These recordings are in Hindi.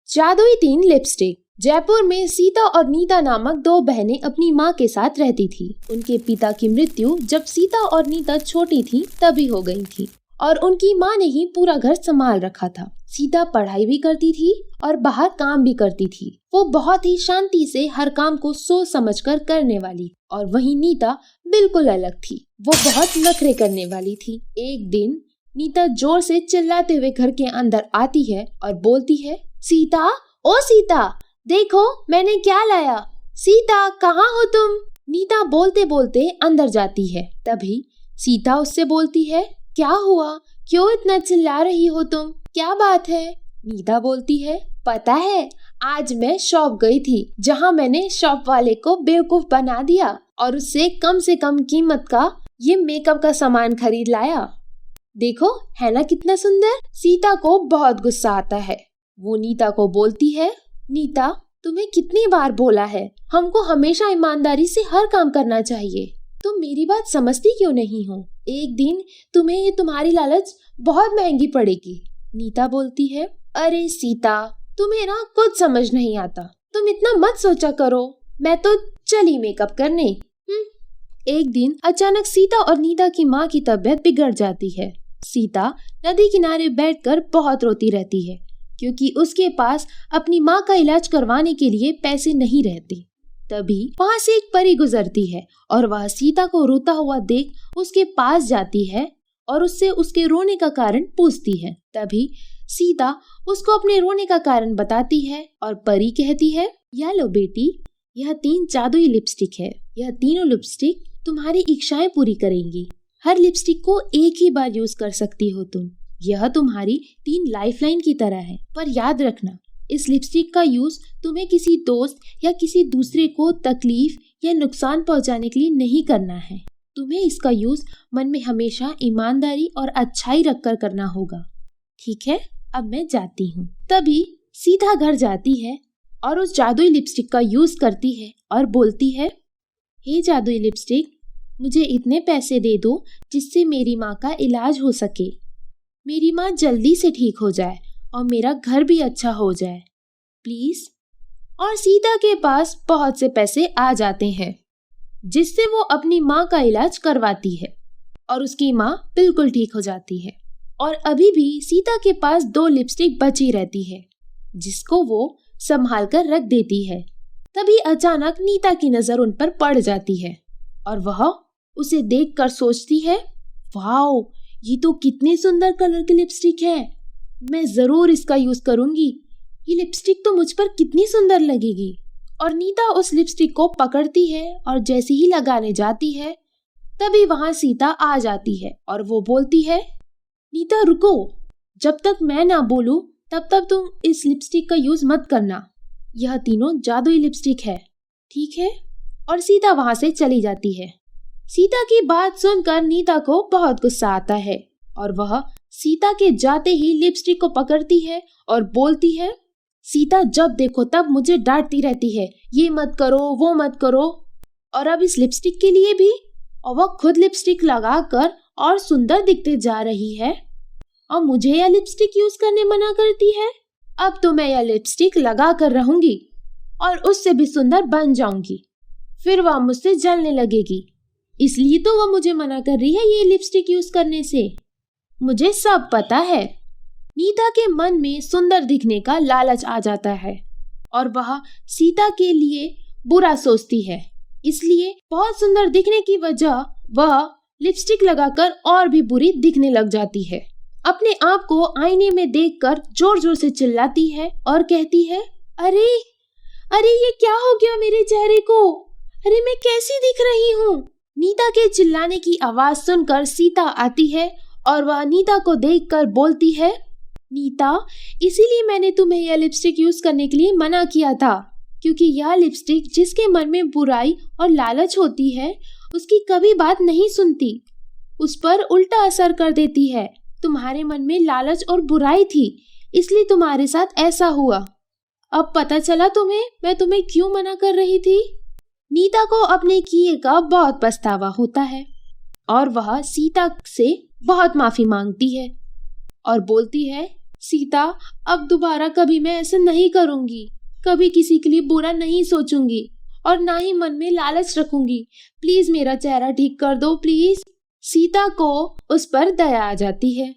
जादुई 3 लिपस्टिक। जयपुर में सीता और नीता नामक 2 बहनें अपनी माँ के साथ रहती थी। उनके पिता की मृत्यु जब सीता और नीता छोटी थी तभी हो गई थी और उनकी माँ ने ही पूरा घर संभाल रखा था। सीता पढ़ाई भी करती थी और बाहर काम भी करती थी। वो बहुत ही शांति से हर काम को सोच समझकर करने वाली, और वहीं नीता बिल्कुल अलग थी। वो बहुत नखरे करने वाली थी। एक दिन नीता जोर से चिल्लाते हुए घर के अंदर आती है और बोलती है, सीता, ओ सीता, देखो मैंने क्या लाया। सीता, कहाँ हो तुम? नीता बोलते बोलते अंदर जाती है। तभी सीता उससे बोलती है, क्या हुआ? क्यों इतना चिल्ला रही हो तुम? क्या बात है? नीता बोलती है, पता है, आज मैं शॉप गई थी जहाँ मैंने शॉप वाले को बेवकूफ बना दिया और उससे कम कीमत का ये मेकअप का सामान खरीद लाया। देखो है ना कितना सुंदर। सीता को बहुत गुस्सा आता है। वो नीता को बोलती है, नीता, तुम्हें कितनी बार बोला है, हमको हमेशा ईमानदारी से हर काम करना चाहिए। तुम मेरी बात समझती क्यों नहीं हो? एक दिन तुम्हें ये तुम्हारी लालच बहुत महंगी पड़ेगी। नीता बोलती है, अरे सीता, तुम्हें ना कुछ समझ नहीं आता। तुम इतना मत सोचा करो। मैं तो चली मेकअप करने। एक दिन अचानक सीता और नीता की माँ की तबीयत बिगड़ जाती है। सीता नदी किनारे बैठकर बहुत रोती रहती है क्योंकि उसके पास अपनी माँ का इलाज करवाने के लिए पैसे नहीं रहते। तभी वहाँ से एक परी गुजरती है और वह सीता को रोता हुआ देख उसके पास जाती है और उससे उसके रोने का कारण पूछती है। तभी सीता उसको अपने रोने का कारण बताती है और परी कहती है, यह लो बेटी, यह 3 जादुई लिपस्टिक है। यह तीनों लिपस्टिक तुम्हारी इच्छाएं पूरी करेंगी। हर लिपस्टिक को एक ही बार यूज कर सकती हो तुम। यह तुम्हारी 3 लाइफलाइन की तरह है। पर याद रखना, इस लिपस्टिक का यूज तुम्हें किसी दोस्त या किसी दूसरे को तकलीफ या नुकसान पहुंचाने के लिए नहीं करना है। तुम्हें इसका यूज मन में हमेशा ईमानदारी और अच्छाई रखकर करना होगा। ठीक है, अब मैं जाती हूँ। तभी सीधा घर जाती है और उस जादुई लिपस्टिक का यूज करती है और बोलती है, हे जादुई लिपस्टिक, मुझे इतने पैसे दे दो जिससे मेरी माँ का इलाज हो सके। मेरी माँ जल्दी से ठीक हो जाए और मेरा घर भी अच्छा हो जाए, प्लीज। और सीता के पास बहुत से पैसे आ जाते हैं जिससे वो अपनी माँ का इलाज करवाती है और उसकी माँ बिल्कुल ठीक हो जाती है। और अभी भी सीता के पास 2 लिपस्टिक बची रहती है जिसको वो संभाल कर रख देती है। तभी अचानक नीता की नजर उन पर पड़ जाती है और वह उसे देखकर सोचती है, वाओ, ये तो कितने सुंदर कलर की लिपस्टिक है। मैं जरूर इसका यूज करूंगी। ये लिपस्टिक तो मुझ पर कितनी सुंदर लगेगी। और नीता उस लिपस्टिक को पकड़ती है और जैसे ही लगाने जाती है तभी वहां सीता आ जाती है और वो बोलती है, नीता रुको, जब तक मैं ना बोलूं तब तक तुम इस लिपस्टिक का यूज मत करना। यह तीनों जादुई लिपस्टिक है, ठीक है? और सीता वहां से चली जाती है। सीता की बात सुनकर नीता को बहुत गुस्सा आता है और वह सीता के जाते ही लिपस्टिक को पकड़ती है और बोलती है, सीता जब देखो तब मुझे डांटती रहती है, ये मत करो, वो मत करो, और अब इस लिपस्टिक के लिए भी। और वह खुद लिपस्टिक लगाकर और सुंदर दिखते जा रही है और मुझे यह लिपस्टिक यूज करने मना करती है। अब तो मैं यह लिपस्टिक लगा कर रहूंगी और उससे भी सुंदर बन जाऊंगी। फिर वह मुझसे जलने लगेगी, इसलिए तो वह मुझे मना कर रही है ये लिपस्टिक यूज करने से। मुझे सब पता है। नीता के मन में सुंदर दिखने का लालच आ जाता है और वह सीता के लिए बुरा सोचती है, इसलिए बहुत सुंदर दिखने की वजह वह लिपस्टिक लगाकर और भी बुरी दिखने लग जाती है। अपने आप को आईने में देखकर जोर जोर से चिल्लाती है और कहती है, अरे अरे, ये क्या हो गया मेरे चेहरे को? अरे मैं कैसी दिख रही हूँ? नीता के चिल्लाने की आवाज सुनकर सीता आती है और वह नीता को देखकर बोलती है, नीता, इसीलिए मैंने तुम्हें यह लिपस्टिक यूज करने के लिए मना किया था, क्योंकि यह लिपस्टिक जिसके मन में बुराई और लालच होती है उसकी कभी बात नहीं सुनती, उस पर उल्टा असर कर देती है। तुम्हारे मन में लालच और बुराई थी, इसलिए तुम्हारे साथ ऐसा हुआ। अब पता चला तुम्हें मैं तुम्हें क्यों मना कर रही थी। नीता को अपने किए का बहुत पछतावा होता है और वह सीता से बहुत माफी मांगती है और बोलती है, सीता, अब दोबारा कभी मैं ऐसा नहीं करूंगी, कभी किसी के लिए बुरा नहीं सोचूंगी और ना ही मन में लालच रखूंगी। प्लीज मेरा चेहरा ठीक कर दो प्लीज। सीता को उस पर दया आ जाती है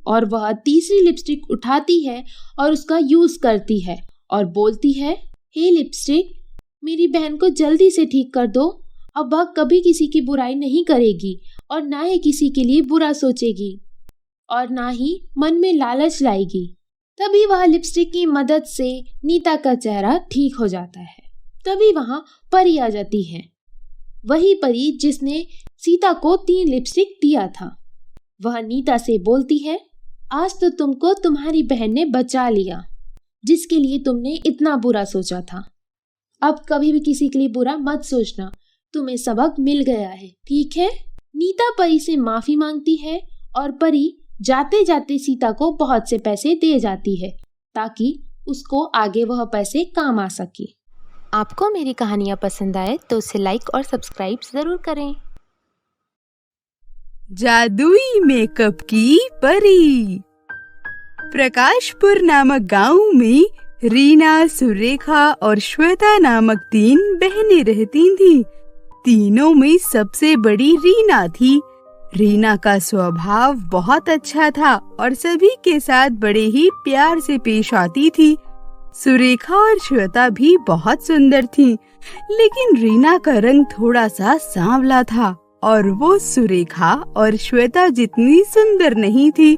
और वह तीसरी लिपस्टिक उठाती है और उसका यूज करती है और बोलती है, हे लिपस्टिक, मेरी बहन को जल्दी से ठीक कर दो। अब वह कभी किसी की बुराई नहीं करेगी और ना ही किसी के लिए बुरा सोचेगी और ना ही मन में लालच लाएगी। तभी वह लिपस्टिक की मदद से नीता का चेहरा ठीक हो जाता है। तभी वहां परी आ जाती है, वही परी जिसने सीता को 3 लिपस्टिक दिया था। वह नीता से बोलती है, आज तो तुमको तुम्हारी बहन ने बचा लिया, जिसके लिए तुमने इतना बुरा सोचा था। अब कभी भी किसी के लिए बुरा मत सोचना, तुम्हें सबक मिल गया है, ठीक है। नीता परी से माफी मांगती है और परी जाते जाते सीता को बहुत से पैसे दे जाती है ताकि उसको आगे वह पैसे काम आ सके। आपको मेरी कहानियाँ पसंद आए तो उसे लाइक और सब्सक्राइब जरूर करें। जादुई मेकअप की परी। प्रकाशपुर नामक गांव में रीना, सुरेखा और श्वेता नामक 3 बहनें रहती थीं। तीनों में सबसे बड़ी रीना थी। रीना का स्वभाव बहुत अच्छा था और सभी के साथ बड़े ही प्यार से पेश आती थी। सुरेखा और श्वेता भी बहुत सुंदर थीं, लेकिन रीना का रंग थोड़ा सा सांवला था और वो सुरेखा और श्वेता जितनी सुंदर नहीं थी।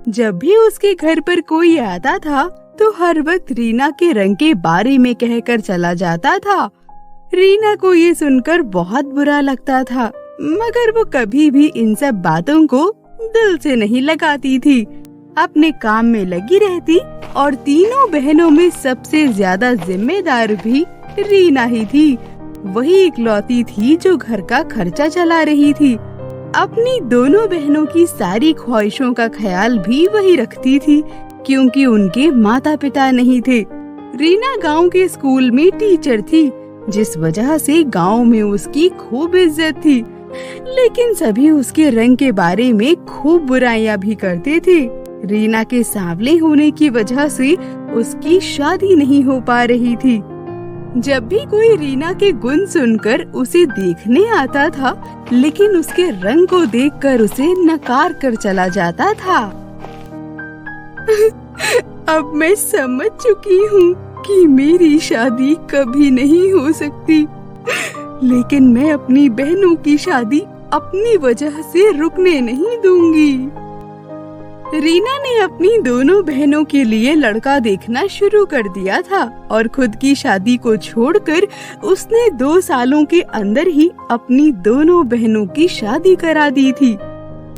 जब भी उसके घर पर कोई आता था तो हर वक्त रीना के रंग के बारे में कहकर चला जाता था। रीना को ये सुनकर बहुत बुरा लगता था, मगर वो कभी भी इन सब बातों को दिल से नहीं लगाती थी। अपने काम में लगी रहती और तीनों बहनों में सबसे ज्यादा जिम्मेदार भी रीना ही थी। वही इकलौती थी जो घर का खर्चा चला रही थी। अपनी दोनों बहनों की सारी ख्वाहिशों का ख्याल भी वही रखती थी, क्योंकि उनके माता पिता नहीं थे। रीना गांव के स्कूल में टीचर थी, जिस वजह से गांव में उसकी खूब इज्जत थी। लेकिन सभी उसके रंग के बारे में खूब बुराइयां भी करते थे। रीना के सांवले होने की वजह से उसकी शादी नहीं हो पा रही थी। जब भी कोई रीना के गुण सुनकर उसे देखने आता था, लेकिन उसके रंग को देखकर उसे नकार कर चला जाता था। अब मैं समझ चुकी हूँ कि मेरी शादी कभी नहीं हो सकती, लेकिन मैं अपनी बहनों की शादी अपनी वजह से रुकने नहीं दूंगी। रीना ने अपनी दोनों बहनों के लिए लड़का देखना शुरू कर दिया था और खुद की शादी को छोड़कर उसने 2 सालों के अंदर ही अपनी दोनों बहनों की शादी करा दी थी।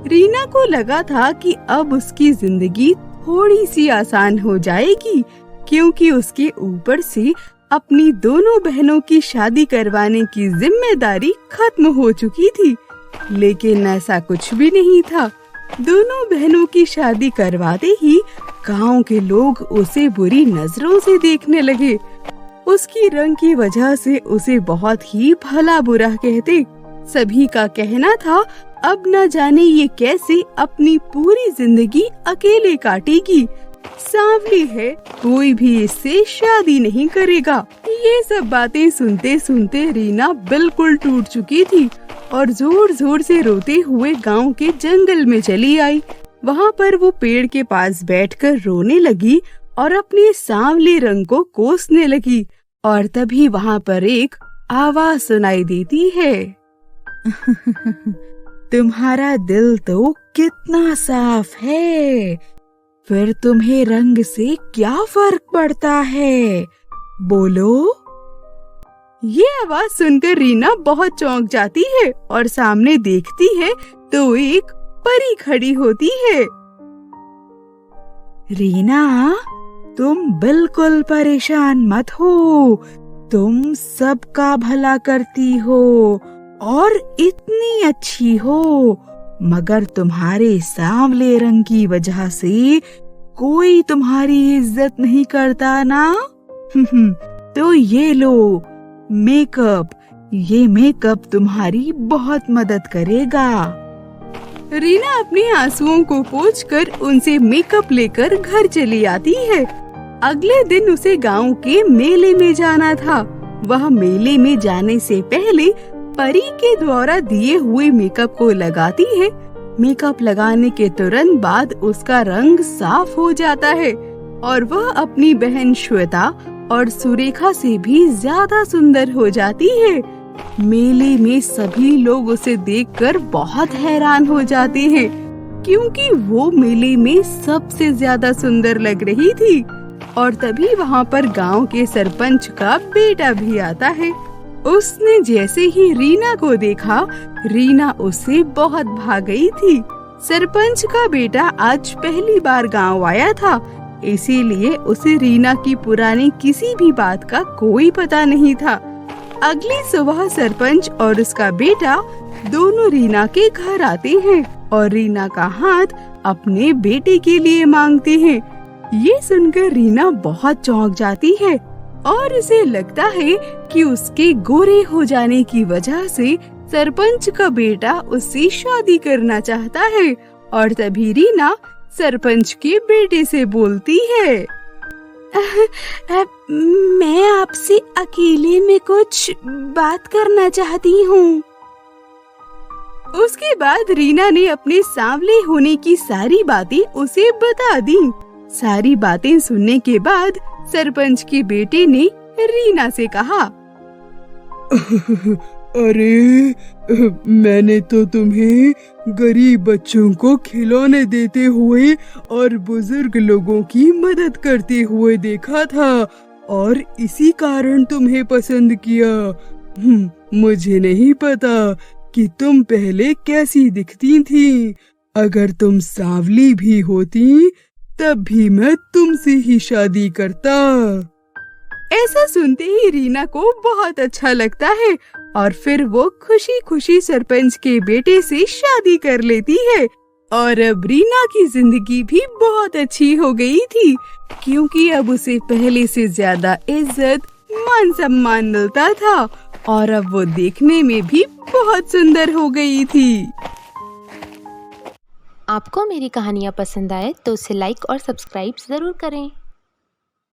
रीना को लगा था कि अब उसकी जिंदगी थोड़ी सी आसान हो जाएगी, क्योंकि उसके ऊपर से अपनी दोनों बहनों की शादी करवाने की जिम्मेदारी खत्म हो चुकी थी। लेकिन ऐसा कुछ भी नहीं था। दोनों बहनों की शादी करवाते ही गांव के लोग उसे बुरी नजरों से देखने लगे। उसकी रंग की वजह से उसे बहुत ही भला बुरा कहते। सभी का कहना था, अब न जाने ये कैसे अपनी पूरी जिंदगी अकेले काटेगी। सांवली है, कोई भी इससे शादी नहीं करेगा। ये सब बातें सुनते सुनते रीना बिल्कुल टूट चुकी थी और जोर जोर से रोते हुए गांव के जंगल में चली आई। वहाँ पर वो पेड़ के पास बैठकर रोने लगी और अपने सांवले रंग को कोसने लगी। और तभी वहाँ पर एक आवाज सुनाई देती है। तुम्हारा दिल तो कितना साफ है, फिर तुम्हें रंग से क्या फर्क पड़ता है, बोलो। ये आवाज सुनकर रीना बहुत चौंक जाती है और सामने देखती है तो एक परी खड़ी होती है। रीना, तुम बिल्कुल परेशान मत हो, तुम सबका भला करती हो और इतनी अच्छी हो, मगर तुम्हारे सांवले रंग की वजह से कोई तुम्हारी इज्जत नहीं करता ना। तो ये लो मेकअप, ये मेकअप तुम्हारी बहुत मदद करेगा। रीना अपने आंसुओं को पोंछकर उनसे मेकअप लेकर घर चली आती है। अगले दिन उसे गांव के मेले में जाना था। वह मेले में जाने से पहले परी के द्वारा दिए हुए मेकअप को लगाती है। मेकअप लगाने के तुरंत बाद उसका रंग साफ हो जाता है और वह अपनी बहन श्वेता और सुरेखा से भी ज्यादा सुंदर हो जाती है। मेले में सभी लोग उसे देखकर बहुत हैरान हो जाते हैं, क्योंकि वो मेले में सबसे ज्यादा सुंदर लग रही थी। और तभी वहाँ पर गांव के सरपंच का बेटा भी आता है। उसने जैसे ही रीना को देखा, रीना उससे बहुत भाग गई थी। सरपंच का बेटा आज पहली बार गांव आया था, इसीलिए उसे रीना की पुरानी किसी भी बात का कोई पता नहीं था। अगली सुबह सरपंच और उसका बेटा दोनों रीना के घर आते हैं और रीना का हाथ अपने बेटे के लिए मांगते हैं। ये सुनकर रीना बहुत चौंक जाती है और उसे लगता है कि उसके गोरे हो जाने की वजह से सरपंच का बेटा उससे शादी करना चाहता है। और तभी रीना सरपंच के बेटे से बोलती है, मैं आपसे अकेले में कुछ बात करना चाहती हूँ। उसके बाद रीना ने अपने सांवले होने की सारी बातें उसे बता दी। सारी बातें सुनने के बाद सरपंच के बेटे ने रीना से कहा, अरे मैंने तो तुम्हें गरीब बच्चों को खिलौने देते हुए और बुजुर्ग लोगों की मदद करते हुए देखा था और इसी कारण तुम्हें पसंद किया। मुझे नहीं पता कि तुम पहले कैसी दिखती थी। अगर तुम सांवली भी होती तब भी मैं तुमसे ही शादी करता। ऐसा सुनते ही रीना को बहुत अच्छा लगता है और फिर वो खुशी खुशी सरपंच के बेटे से शादी कर लेती है। और अब रीना की जिंदगी भी बहुत अच्छी हो गई थी, क्योंकि अब उसे पहले से ज्यादा इज्जत मान सम्मान मिलता था और अब वो देखने में भी बहुत सुंदर हो गई थी। आपको मेरी कहानियाँ पसंद आए तो उसे लाइक और सब्सक्राइब जरूर करें।